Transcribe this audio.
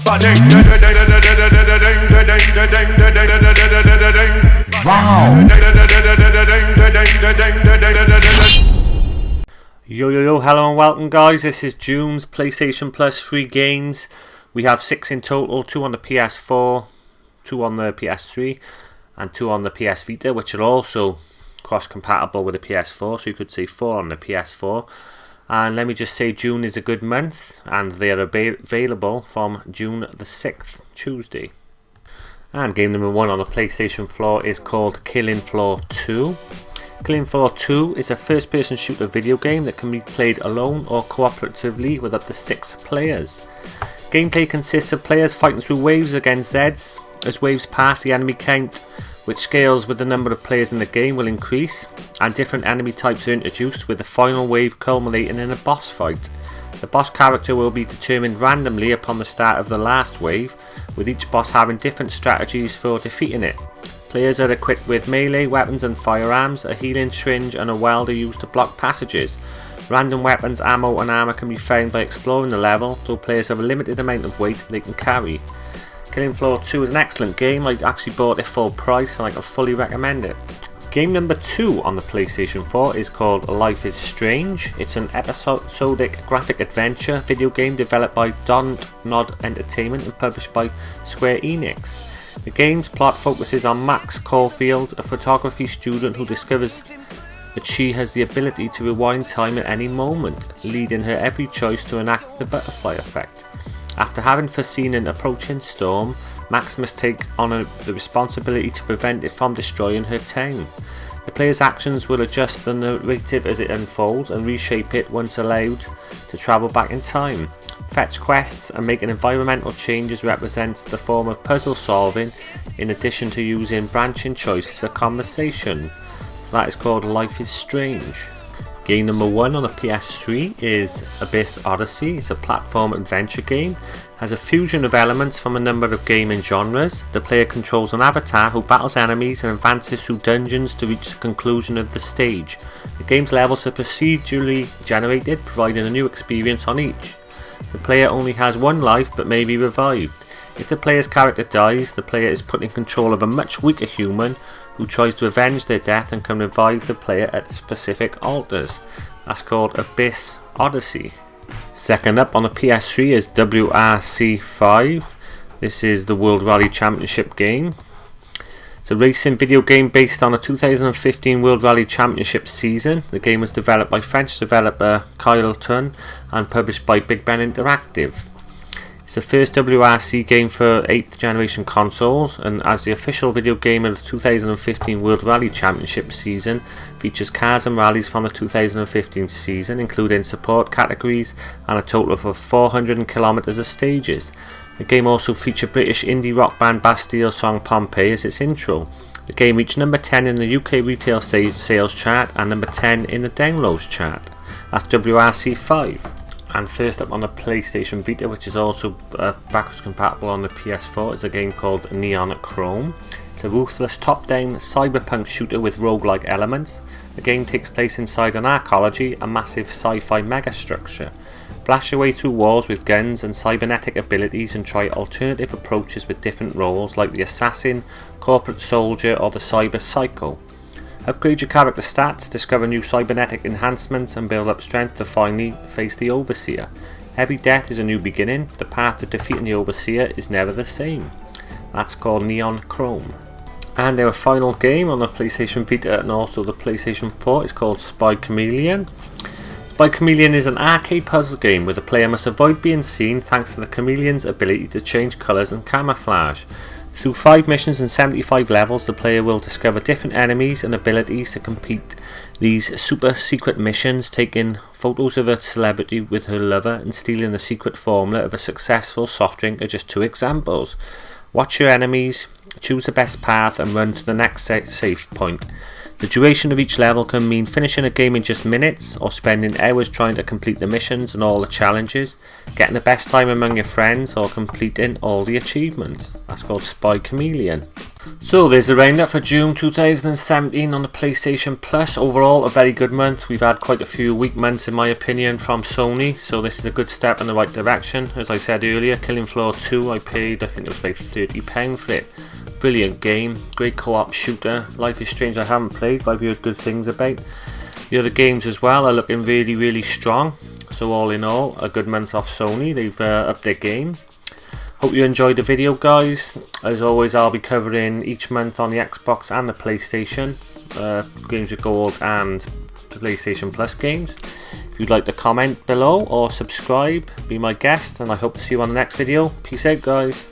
Wow. Yo, hello and welcome guys, this is June's PlayStation Plus free games. We have 6 in total, 2 on the PS4, 2 on the PS3 and 2 on the PS Vita, which are also cross-compatible with the PS4, so you could say 4 on the PS4. And let me just say June is a good month and they are available from June the 6th, Tuesday. And game number 1 on the PlayStation floor is called Killing Floor 2. Killing Floor 2 is a first-person shooter video game that can be played alone or cooperatively with up to 6 players. Gameplay consists of players fighting through waves against Zeds. As waves pass, the enemy count, which scales with the number of players in the game, will increase, and different enemy types are introduced, with the final wave culminating in a boss fight. The boss character will be determined randomly upon the start of the last wave, with each boss having different strategies for defeating it. Players are equipped with melee weapons and firearms, a healing syringe and a welder used to block passages. Random weapons, ammo and armour can be found by exploring the level, though players have a limited amount of weight they can carry. Killing Floor 2 is an excellent game. I actually bought it full price and I can fully recommend it. Game number 2 on the PlayStation 4 is called Life is Strange. It's an episodic graphic adventure video game developed by Don't Nod Entertainment and published by Square Enix. The game's plot focuses on Max Caulfield, a photography student who discovers that she has the ability to rewind time at any moment, leading her every choice to enact the butterfly effect. After having foreseen an approaching storm, Max must take on the responsibility to prevent it from destroying her town. The player's actions will adjust the narrative as it unfolds and reshape it once allowed to travel back in time. Fetch quests and making environmental changes represents the form of puzzle solving, in addition to using branching choices for conversation. That is called Life is Strange. Game number 1 on the PS3 is Abyss Odyssey. It's a platform adventure game. It has a fusion of elements from a number of gaming genres. The player controls an avatar who battles enemies and advances through dungeons to reach the conclusion of the stage. The game's levels are procedurally generated, providing a new experience on each. The player only has 1 life but may be revived. If the player's character dies, the player is put in control of a much weaker human who tries to avenge their death and can revive the player at specific altars. That's called Abyss Odyssey. Second up on the PS3 is WRC 5. This is the World Rally Championship game. It's a racing video game based on a 2015 World Rally Championship season. The game was developed by French developer Kyleton and published by Big Ben Interactive. It's the first WRC game for 8th generation consoles, and as the official video game of the 2015 World Rally Championship season, features cars and rallies from the 2015 season, including support categories and a total of 400 kilometers of stages. The game also featured British indie rock band Bastille's song Pompeii as its intro. The game reached number 10 in the UK retail sales chart and number 10 in the downloads chart. That's WRC 5. And first up on the PlayStation Vita, which is also backwards compatible on the PS4, is a game called Neon Chrome. It's a ruthless top-down cyberpunk shooter with roguelike elements. The game takes place inside an arcology, a massive sci-fi megastructure. Flash your way through walls with guns and cybernetic abilities and try alternative approaches with different roles like the assassin, corporate soldier or the cyber psycho. Upgrade your character stats, discover new cybernetic enhancements and build up strength to finally face the Overseer. Every death is a new beginning, the path to defeating the Overseer is never the same. That's called Neon Chrome. And our final game on the PlayStation Vita and also the PlayStation 4 is called Spy Chameleon. Spy Chameleon is an arcade puzzle game where the player must avoid being seen thanks to the chameleon's ability to change colours and camouflage. Through 5 missions and 75 levels, the player will discover different enemies and abilities to complete these super secret missions, taking photos of a celebrity with her lover and stealing the secret formula of a successful soft drink are just 2 examples. Watch your enemies, choose the best path and run to the next safe point. The duration of each level can mean finishing a game in just minutes or spending hours trying to complete the missions and all the challenges, getting the best time among your friends or completing all the achievements. That's called Spy Chameleon. So there's the roundup for June 2017 on the PlayStation Plus. Overall a very good month. We've had quite a few weak months in my opinion from Sony, so this is a good step in the right direction. As I said earlier, Killing Floor 2 I paid, I think it was about £30 for it. Brilliant game, great co-op shooter. Life is Strange I haven't played, but I've heard good things about. The other games as well are looking really strong. So all in all, a good month off Sony. They've upped their game. Hope you enjoyed the video, guys. As always, I'll be covering each month on the Xbox and the PlayStation, games with gold and the PlayStation Plus games. If you'd like to comment below or subscribe, be my guest, and I hope to see you on the next video. Peace out, guys.